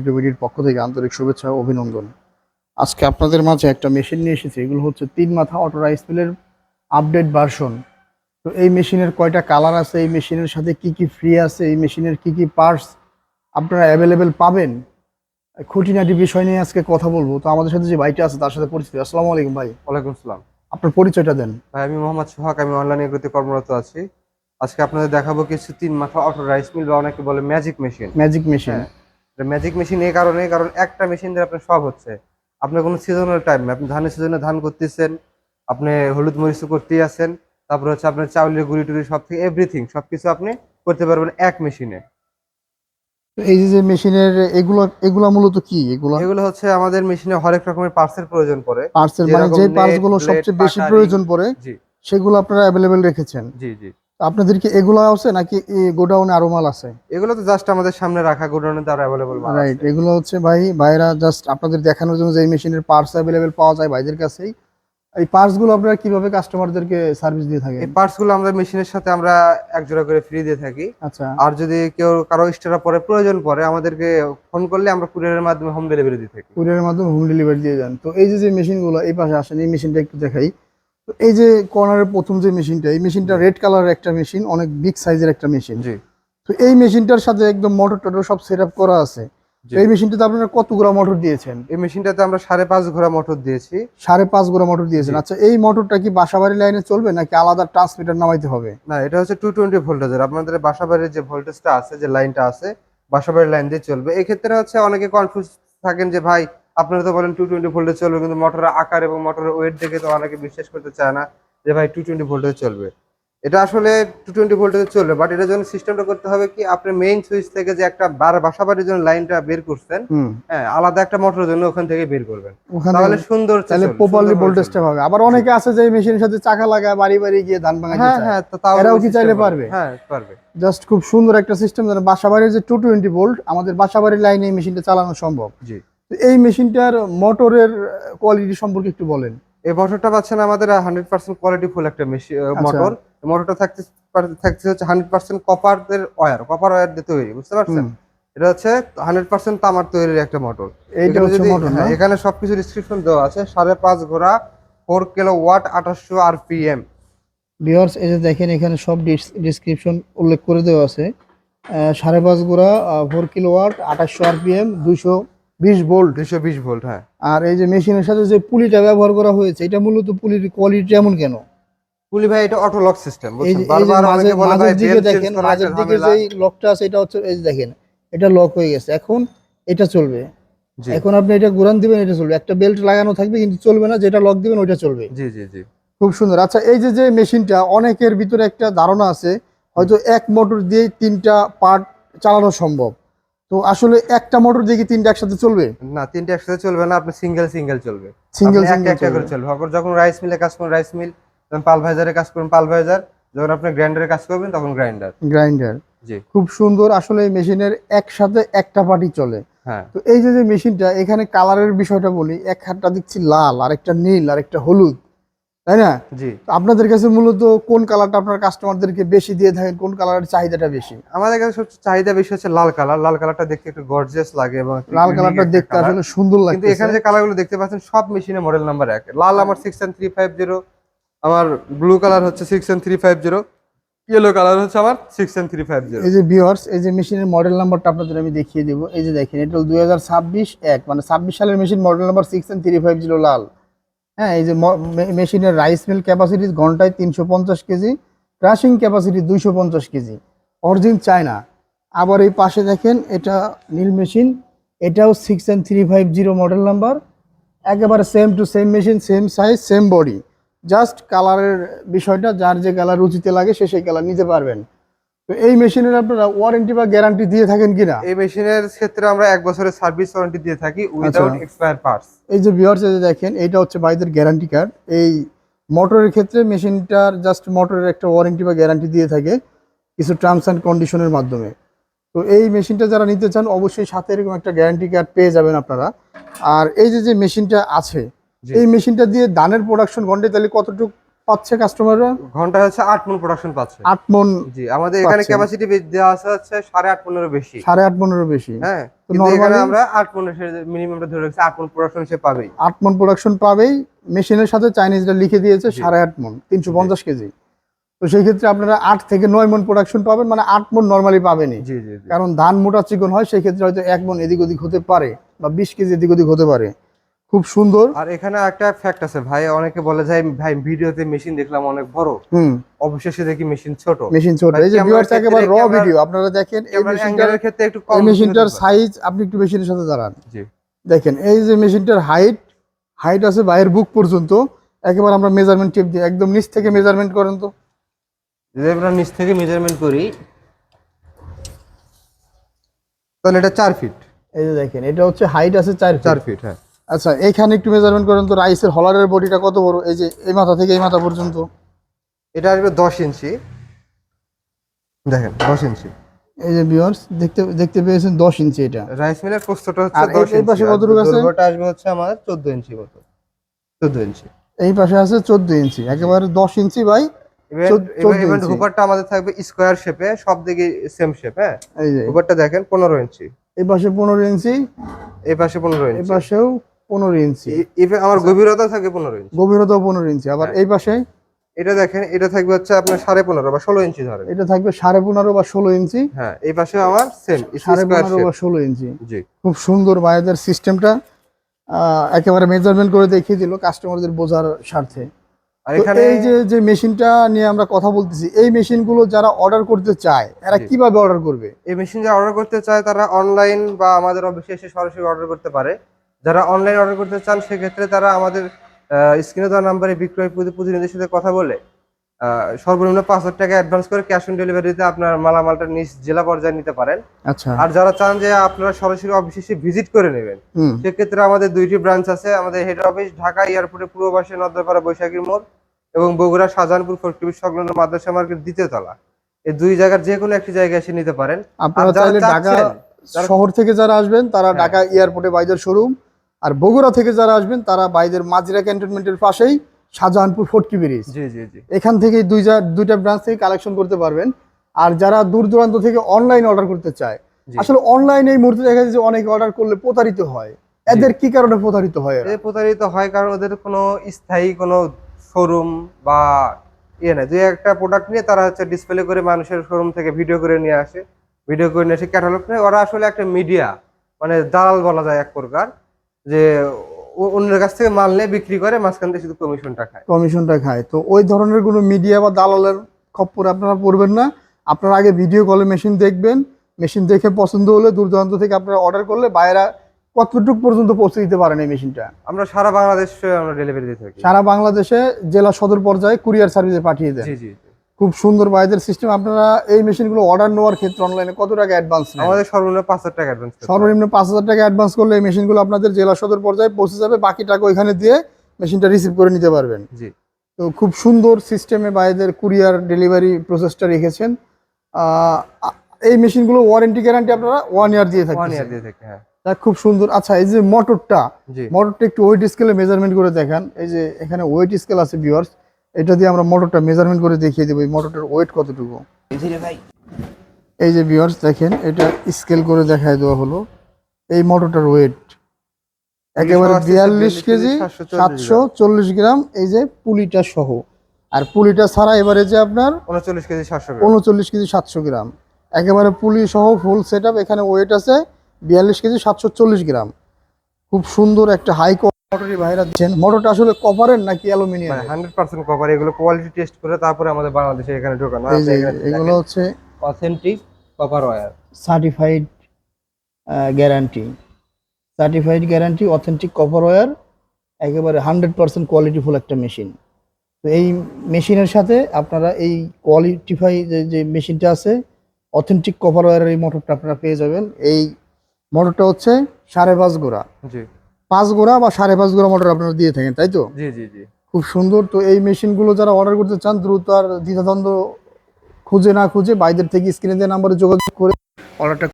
এগ্রিবিডির পক্ষ থেকে আন্তরিক শুভেচ্ছা ও অভিনন্দন। আজকে আপনাদের মাঝে একটা মেশিন নিয়ে এসেছি। এগুলো হচ্ছে 3 মাথা অটো রাইস মিলের আপডেট ভার্সন। তো এই মেশিনের কয়টা কালার আছে, এই মেশিনের সাথে কি কি ফ্রি আছে, এই মেশিনের কি কি পার্টস আপনারা অ্যাভেলেবেল পাবেন, খুঁটিনাটি বিষয় নিয়ে আজকে কথা বলবো। তো আমাদের সাথে যে ভাইটা আছে তার সাথে পরিচিত। আসসালামু আলাইকুম ভাই। ওয়ালাইকুম আসসালাম। আপনার পরিচয়টা দেন। ভাই, আমি মোহাম্মদ সোহাগ। আমি অনলাইন এগ্রোতে কর্মরত আছি। আজকে আপনাদের দেখাবো কিছু 3 মাথা অটো রাইস মিল, বা অনেকে বলে ম্যাজিক মেশিন। Magic machine. হ্যাঁ, ম্যাজিক মেশিন এই কারণে, কারণ একটা মেশিন দিয়ে আপনার সব হচ্ছে। আপনার কোনো সিজনাল টাইম আপনি ধানের সিজনে ধান করতেছেন, আপনি হলুদ মরিচ করতেই আছেন, তারপরে হচ্ছে আপনার চাউলের গুঁড়ি টুড়ি সব থেকে এভরিথিং সবকিছু আপনি করতে পারবেন এক মেশিনে। তো এই যে মেশিনের এগুলো এগুলা মূলত কি এগুলা? এগুলো হচ্ছে আমাদের মেশিনে হরেক রকমের পার্টসের প্রয়োজন পড়ে, পার্টসের মানে যেরকম যে পার্টস নেট, গুলো ব্লেড, সবচেয়ে বেশি পাটা, রিং। প্রয়োজন পড়ে জি সেগুলো আপনারা অ্যাভেলেবেল রেখেছেন। জি জি। আপনাদের কি এগুলো আছে নাকি গোডাউনে আরো মাল আছে? এগুলো তো জাস্ট আমাদের সামনে রাখা, গোডাউনে তার অ্যাভেলেবল মাল রাইট, আছে। এগুলো হচ্ছে ভাই ভাইরা জাস্ট আপনাদের দেখানোর জন্য যে এই মেশিনের পার্টস অ্যাভেলেবেল পাওয়া যায় ভাইদের কাছেই। এই পার্টস গুলো আপনারা কিভাবে কাস্টমারদেরকে সার্ভিস দিয়ে থাকেন? এই পার্টস গুলো আমরা মেশিনের সাথে আমরা এক জোড়া করে ফ্রি দিয়ে থাকি। আচ্ছা। আর যদি কেউ কারো এক্সট্রা পরে প্রয়োজন পড়ে, আমাদেরকে ফোন করলে আমরা কুরিয়ারের মাধ্যমে হোম ডেলিভারি দিয়ে থাকি। কুরিয়ারের মাধ্যমে হোম ডেলিভারি দিয়ে দেন। তো এই যে যে মেশিনগুলো এই পাশে আসেন, এই মেশিনটা একটু দেখাই। তো এই যে কর্নারের প্রথম যে মেশিনটা, এই মেশিনটা রেড কালারের একটা মেশিন, অনেক বিগ সাইজের একটা মেশিন। জি তো এই মেশিনটার সাথে একদম মোটর টোটর সব সেট আপ করা আছে। তো জি। এই মেশিনটাতে আপনারা কত গুড়া মোটর দিয়েছেন? এই মেশিনটাতে আমরা 5.5 ঘোড়া মোটর দিয়েছি। 5.5 গুড়া মোটর দিয়েছেন। জি। আচ্ছা, এই মোটরটা কি বাসাবাড়ি লাইনে চলবে নাকি আলাদা ট্রান্সমিটার নামাইতে হবে? না, এটা হচ্ছে 220 ভোল্টেজের। আপনাদের বাসাবাড়ির যে ভোল্টেজটা আছে, যে লাইনটা আছে, বাসাবাড়ির লাইন দিয়ে চলবে। এই ক্ষেত্রে হচ্ছে অনেকে কনফিউজ থাকেন যে ভাই, আপনারা তো বলেন 220 ভোল্টেজ চলবে, কিন্তু মোটরের আকার এবং মোটরের ওয়েট দেখে তো অনেকে বিশ্বাস করতে চায় না যে ভাই 220 ভোল্টেজ চলবে। এটা আসলে 220 ভোল্টেজ চলবে, বাট এটার জন্য সিস্টেমটা করতে হবে কি, আপনি মেইন সুইচ থেকে যে একটা বাসাবাড়ির জন্য লাইনটা বের করছেন, হুম। হ্যাঁ, আলাদা একটা মোটরের জন্য ওখান থেকে বের করবেন। ওখানে তাহলে সুন্দর তাহলে প্রপারলি ভোল্টেজটা পাবে। আবার জি। অনেকে আছে যে এই মেশিনের সাথে চাকা লাগায় বাড়ি বাড়ি গিয়ে ধান ভাঙাইতে হ্যাঁ চায়। হ্যাঁ, তো তাও এরাও ওই কি সিস্টেম চাইলে হবে। পারবে? হ্যাঁ, পারবে। জাস্ট খুব সুন্দর একটা সিস্টেম, যেন বাসাবাড়ির যে 220 ভোল্ট আমাদের বাসাবাড়ির লাইনে এই মেশিনটা চালানো সম্ভব। জি। তো এই মেশিনটার মোটরের কোয়ালিটি সম্পর্কে একটু বলেন। এই মোটরটা পাচ্ছেন আমাদের 100% কোয়ালিটি ফুল একটা আচ্ছা। মোটর। মোটরটা থাকছে হচ্ছে 100% কপার ওয়্যার দিয়ে তৈরি, বুঝতে পারছেন? হুম। এটা হচ্ছে 100% তামার তৈরির একটা মোটর। এইটা এখানে হচ্ছে যদি, মোটর না? হ্যাঁ, এখানে সবকিছু ডিসক্রিপশন দেওয়া আছে। 5.5 ঘোড়া, 4 কিলোওয়াট, 2800 আরপিএম। ভিউয়ার্স, এই যে দেখেন এখানে সব ডিসক্রিপশন উল্লেখ করে দেওয়া আছে। 5.5 গুড়া, 4 কিলোওয়াট, 2800 আরপিএম, 220 ভোল্ট। 220 ভোল্ট, হ্যাঁ। আর এই যে মেশিনের সাথে যে পুলিটা ব্যবহার করা হয়েছে, এটা মূলত পুলির কোয়ালিটি এমন কেন? পুলি ভাই, এটা অটো লক সিস্টেম, এই বুঝছেন? যে বারবার অনেকে মাঝের বলে ভাই মাঝের দিকে বেল চেঞ্জ দেখেন, করা একটা মাঝের দিকে ঝামেলা। যেই লকটা আছে এটা হচ্ছে, এই যে দেখেন এটা লক হয়ে গেছে। এখন এটা চলবে। জি এখন আপনি এটা ঘুরান দিবেন, এটা চলবে। একটা বেল্ট লাগানো থাকবে কিন্তু চলবে না, যেটা লক দিবেন ওইটা চলবে। জি জি জি। খুব সুন্দর। আচ্ছা, এই যে যে মেশিনটা, অনেকের ভিতরে একটা ধারণা আছে হয়তো এক মোটর দিয়ে 3টা পার্ট চালানো সম্ভব। তো আসলে একটা মোটর দিয়ে কি 3টা একসাথে চলবে? না, 3টে একসাথে চলবে না। আপনি সিঙ্গেল সিঙ্গেল চলবে। সিঙ্গেল আপনি একটা সিঙ্গেল একটা চলবে। করে চলবে। যখন রাইস মিলে কাজ করুন রাইস মিল, যখন পালভাইজারে কাজ করুন পালভাইজার, যখন আপনি গ্রাইন্ডারে কাজ করবেন তখন গ্রাইন্ডার। গ্রাইন্ডার। জি। খুব সুন্দর। আসলে এই মেশিনের একসাথে একটা পার্টি চলে। হ্যাঁ তো এই যে যে মেশিনটা, এখানে কালারের বিষয়টা বলি, এক হাতটা দিচ্ছি লাল, আরেকটা নীল, আরেকটা হলুদ, তাই না? জি। তো আপনাদের কাছে মূলত কোন কালারটা আপনার কাস্টমারদেরকে বেশি দিয়ে থাকেন, কোন কালারের চাহিদাটা বেশি? আমাদের কাছে সবচেয়ে চাহিদা বেশি হচ্ছে লাল কালার। লাল কালারটা দেখতে একটু গর্জিয়াস লাগে এবং একটু লাল ইউনিক কালারটা একটা দেখতে কালার। আসলে সুন্দর কিন্তু লাগতেছে। এখানে যে কালারগুলো দেখতে পাচ্ছেন সব মেশিনে মডেল নাম্বার 1। লাল আমার 69350, আমার ব্লু কালার হচ্ছে 69350, ইয়েলো কালার হচ্ছে আমার 69350। এই যে ভিউয়ার্স, এই যে মেশিনের মডেল নাম্বারটা আপনাদের আমি দেখিয়ে দেবো। এই যে দেখেন, এটা 2026 এক, মানে 26 সালের মেশিন, মডেল নাম্বার 69350 লাল। হ্যাঁ, এই যে মেশিনের রাইস মিল ক্যাপাসিটি ঘন্টায় 350 KG, crushing capacity 250 KG, origin China. আবার এই পাশে দেখেন, এটা নীল মেশিন, এটাও 69350 মডেল নাম্বার। একেবারে same to same machine, same size, same body. Just কালারের বিষয়টা, যার যে কালার রুচিতে লাগে সে সেই কালার নিতে পারবেন। তো এই মেশিনের আপনারা ওয়ারেন্টি বা গ্যারান্টি দিয়ে থাকেন কিনা? এই মেশিনের ক্ষেত্রে আমরা 1 বছরের সার্ভিস ওয়ারেন্টি দিয়ে থাকি আচ্ছা। Without expire parts. এই যে ভিউয়ার্স, এই যে দেখেন, এইটা হচ্ছে ভাইদের গ্যারান্টি কার্ড। এই মোটরের ক্ষেত্রে মেশিনটার জাস্ট মোটরের একটা ওয়ারেন্টি বা গ্যারান্টি দিয়ে থাকে কিছু টার্মস অ্যান্ড কন্ডিশনের মাধ্যমে। তো এই মেশিনটা যারা নিতে চান অবশ্যই সাথে এরকম একটা গ্যারান্টি কার্ড পেয়ে যাবেন আপনারা। আর এই যে যে মেশিনটা আছে, জি। এই মেশিনটা দিয়ে ধানের প্রোডাকশন ঘন্টায় তাহলে কতটুকু পাচ্ছে কাস্টমাররা? ঘন্টায় হচ্ছে 8 মণ প্রোডাকশন পাচ্ছে। 8 মণ জি, আমাদের এখানে পাচ্ছে। ক্যাপাসিটি দেওয়া আছে হচ্ছে 8.5 মণেরও বেশি। 8.5 মণেরও বেশি। হ্যাঁ, তো কিন্তু এখানে নরমালি আমরা 8 মণের মিনিমাম ধরে রাখছি, 8 মণ প্রোডাকশন সে পাবেই। 8 মণ প্রোডাকশন পাবেই। মেশিনের সাথে চাইনিজরা লিখে দিয়েছে জি। 8.5 মণ, 350 কেজি। তো সেই ক্ষেত্রে আপনারা 8 থেকে 9 মণ প্রোডাকশন পাবেন, মানে 8 মণ নরমালি পাবেনই। জি জি জি। কারণ ধান মোটা চিকন হয়, সেই ক্ষেত্রে হয়তো 1 মণ এদিক ওদিক হতে পারে, বা 20 কেজি এদিক ওদিক হতে পারে। খুব সুন্দর। আর এখানে একটা ফ্যাক্ট আছে ভাই, অনেকে বলে যে ভাই ভিডিওতে মেশিন দেখলাম অনেক বড়, হুম, অবশেষে দেখি মেশিন ছোট। মেশিন ছোট। ভাই এই যে ক্যামেরার ভিউয়ার্স ক্ষেত্রে একেবারে র ক্যামেরার ভিডিও আপনারা দেখেন। এই ক্যামেরার মেশিনটার অ্যাঙ্গেলের ক্ষেত্রে একটু এই কম বেশি হতে মেশিনটার পারে। সাইজ, আপনি একটু মেশিনের সাথে দাঁড়ান, জি। দেখেন এই যে মেশিনটার হাইট আছে বাইরের বুক পর্যন্ত। একেবারে আমরা মেজারমেন্ট টেপ দিয়ে একদম নিচ থেকে মেজারমেন্ট করেন তো। যদি আমরা নিচ থেকে মেজারমেন্ট করি তাহলে এটা 4 ফিট। এই যে দেখেন, এটা হচ্ছে হাইট আছে 4 4 ফিট। ফিট, হ্যাঁ। আচ্ছা, এখানে একটু মেজারমেন্ট করেন তো, রাইসের হলারের বডিটা কত বড়? এই যে এই মাথা থেকে এই মাথা পর্যন্ত। এটা আসবে 10 ইঞ্চি, দেখেন 10 ইঞ্চি। এই যে ভিউয়ার্স দেখতে দেখতে পেয়েছেন 10 ইঞ্চি এটা। রাইস মিলের প্রস্থটা হচ্ছে আর 10 এই ইঞ্চি, পাশে আর কতটুকু আছে? দৈর্ঘ্যটা আসবে হচ্ছে আমাদের 14 ইঞ্চি মতো। 14 ইঞ্চি। এই পাশে আছে 14 ইঞ্চি, একেবারে 10 ইঞ্চি বাই 14 ইভেন ইঞ্চি। হুপারটা আমাদের থাকবে স্কোয়ার শেপে, সব দিকে সেম শেপ, হ্যাঁ। এই যে হুপারটা দেখেন 15 ইঞ্চি, এই পাশে 15 ইঞ্চি, এই পাশে 15 এই ইঞ্চি, পাশেও 15 ইঞ্চি। ইভেন আমার গভীরতা থাকে 15 ইঞ্চি। গভীরতাও 15 ইঞ্চি। আবার হ্যাঁ। এই পাশে এটা দেখেন, এটা থাকবে হচ্ছে আপনার 15.5 বা 16 ইঞ্চি ধরেন। এটা থাকবে 15.5 বা 16 ইঞ্চি। হ্যাঁ, এই পাশে আমার সেম স্কোয়ার 15.5 শেপ। বা 16 ইঞ্চি। জি। খুব সুন্দর বাইরের সিস্টেমটা, একেবারে মেজারমেন্ট করে দেখিয়ে দিল কাস্টমারদের বোঝার স্বার্থে। আর তো এখানে এই যে যে মেশিনটা নিয়ে আমরা কথা বলতেছি, এই মেশিনগুলো যারা অর্ডার করতে চায় এরা জি। কিভাবে অর্ডার করবে? এই মেশিন যারা অর্ডার করতে চায় তারা অনলাইন বা আমাদের অফিসে এসে সরাসরি অর্ডার করতে পারে। যারা অনলাইন অর্ডার করতে চান সেক্ষেত্রে তারা আমাদের স্ক্রিনে দেওয়া নাম্বারে বিক্রয় প্রতিনিধির সাথে কথা বলে সর্বনিম্ন 5,000 টাকা অ্যাডভান্স করে ক্যাশ অন ডেলিভারিতে আপনার মালামালটা নিজ জেলা পর্যায়ে নিতে পারেন। আচ্ছা। আর যারা চান যে আপনারা সরাসরি অফিসে এসে ভিজিট করে নেবেন, হুম। সেক্ষেত্রে আমাদের 2টি ব্রাঞ্চ আছে। আমাদের হেড অফিস ঢাকা এয়ারপোর্টের পূর্ব পাশে নদ্দাপাড়া বৈশাখীর মোড়, এবং বগুড়া শাহজাহানপুর ফটকিবির সংলগ্ন মাদ্রাসা মার্কেট 2য় তলা। এই 2 জায়গার যে কোনো একটি জায়গায় এসে নিতে পারেন। আপনারা যারা চাইলে ঢাকা চাচ্ছেন শহর থেকে যারা আসবেন তারা হ্যাঁ। ঢাকা এয়ারপোর্টে বাইদের শোরুম, আর বগুড়া থেকে যারা আসবেন তারা বাইদের মাজিরা ক্যান্টনমেন্টের পাশেই শাহজাহানপুর ফটকি ব্রিজ, জি জি জি এখান থেকে দুইটা ব্রাঞ্চ থেকে কালেকশন করতে পারবেন। আর যারা দূর দূরান্ত থেকে অনলাইন অর্ডার করতে চায়, জি। আসলে অনলাইনে এই মুহূর্তে দেখা যায় যে অনেকে অর্ডার করলে প্রতারিত হয়। এদের কি কারণে প্রতারিত হয় এরা? প্রতারিত হয় কারণ ওদের কোনো স্থায়ী কোনো শোরুম বা ইয়ে নাই। 2-1টা প্রোডাক্ট নিয়ে তারা হচ্ছে ডিসপ্লে করে মানুষের শোরুম থেকে ভিডিও করে নিয়ে আসে, ভিডিও করে নিয়ে এসে ক্যাটালগ নেয়। ওরা আসলে একটা মিডিয়া, মানে দালাল বলা যায় এক প্রকার, যে অন্যের কাছ থেকে মাল নিয়ে বিক্রি করে, মাঝখান থেকে শুধু কমিশনটা খায়। কমিশনটা খায়। তো ওই ধরনের কোনো মিডিয়া বা দালালের খপ্পরে আপনারা পড়বেন না। আপনারা আগে ভিডিও কলে মেশিন দেখবেন, মেশিন দেখে পছন্দ হলে দূর দূরান্ত থেকে আপনারা অর্ডার করলে বাইরা কতটুক পর্যন্ত পৌঁছে দিতে পারেন এই মেশিনটা? আমরা সারা বাংলাদেশে আমরা ডেলিভারি দিয়ে থাকি। সারা বাংলাদেশে জেলা সদর পর্যায়ে কুরিয়ার সার্ভিসে পাঠিয়ে দেন। জি জি জি। খুব সুন্দর বাইদের সিস্টেম। আপনারা এই মেশিনগুলো অর্ডার নেওয়ার ক্ষেত্রে অনলাইনে কত টাকা অ্যাডভান্স নেন? আমাদের সর্বনিম্ন 5,000 টাকা অ্যাডভান্স। সর্বনিম্ন 5,000 টাকা অ্যাডভান্স করলে এই মেশিনগুলো আপনাদের জেলা সদর পর্যায়ে পৌঁছে যাবে, বাকি টাকা ওইখানে দিয়ে মেশিনটা রিসিভ করে নিতে পারবেন। জি। তো খুব সুন্দর সিস্টেমে বাইদের কুরিয়ার ডেলিভারি প্রসেসটা রেখেছেন। এই মেশিনগুলো ওয়ারেন্টি গ্যারান্টি আপনারা 1 ইয়ার দিয়ে 1 থাকেন। ইয়ার দিয়ে থাকি, হ্যাঁ। তা খুব সুন্দর। আচ্ছা, এই যে মোটরটা জি। একটু ওয়েট স্কেলে মেজারমেন্ট করে দেখান। এই যে এখানে ওয়েট স্কেল আছে ভিউয়ার্স, এটা দিয়ে আমরা মোটরটা মেজারমেন্ট করে দেখিয়ে দেবো এই মোটরটার ওয়েট কতটুকু। এই যে ভিউয়ার্স দেখেন, এটা স্কেল করে দেখায় দেওয়া হলো এই মোটরটার ওয়েট একেবারে 42 কেজি 740 গ্রাম। এই যে পুলিটা সহ, আর পুলিটা ছাড়া এবারে যে আপনার 39 কেজি 700 গ্রাম। 39 কেজি 700 গ্রাম, একেবারে পুলি সহ ফুল সেট আপ। এখানে ওয়েট আছে 42 কেজি 740 গ্রাম। খুব সুন্দর একটা হাই কোয়ালিটি ভাইরা দিচ্ছেন। মোটরটা আসলে কপারের নাকি অ্যালুমিনিয়াম? 100% কভার। এগুলো কোয়ালিটি টেস্ট করে তারপরে আমাদের বাংলাদেশে এখানে ঢোকানো। এই যে এগুলো হচ্ছে authentic copper wire, certified guarantee, authentic copper wire, একেবারে 100% কোয়ালিটিফুল একটা মেশিন। তো এই মেশিনের সাথে আপনারা এই কোয়ালিটিফাই যে মেশিনটা আছে, অথেন্টিক কপার ওয়্যারের এই মোটরটা আপনারা পেয়ে যাবেন। এই মোটরটা হচ্ছে 5.5 গোড়া, জি 5 গোড়া বা 5.5 গোড়া মোটর আপনারা দিয়ে থাকেন, তাই তো? জি জি জি। খুব সুন্দর। তো এই মেশিনগুলো যারা অর্ডার করতে চান দ্রুত আর দ্বিধাদ্বন্দ্ব খুঁজে না খুঁজে বাইদের থেকে স্ক্রিনে দেওয়া নাম্বারে যোগাযোগ করে অর্ডারটা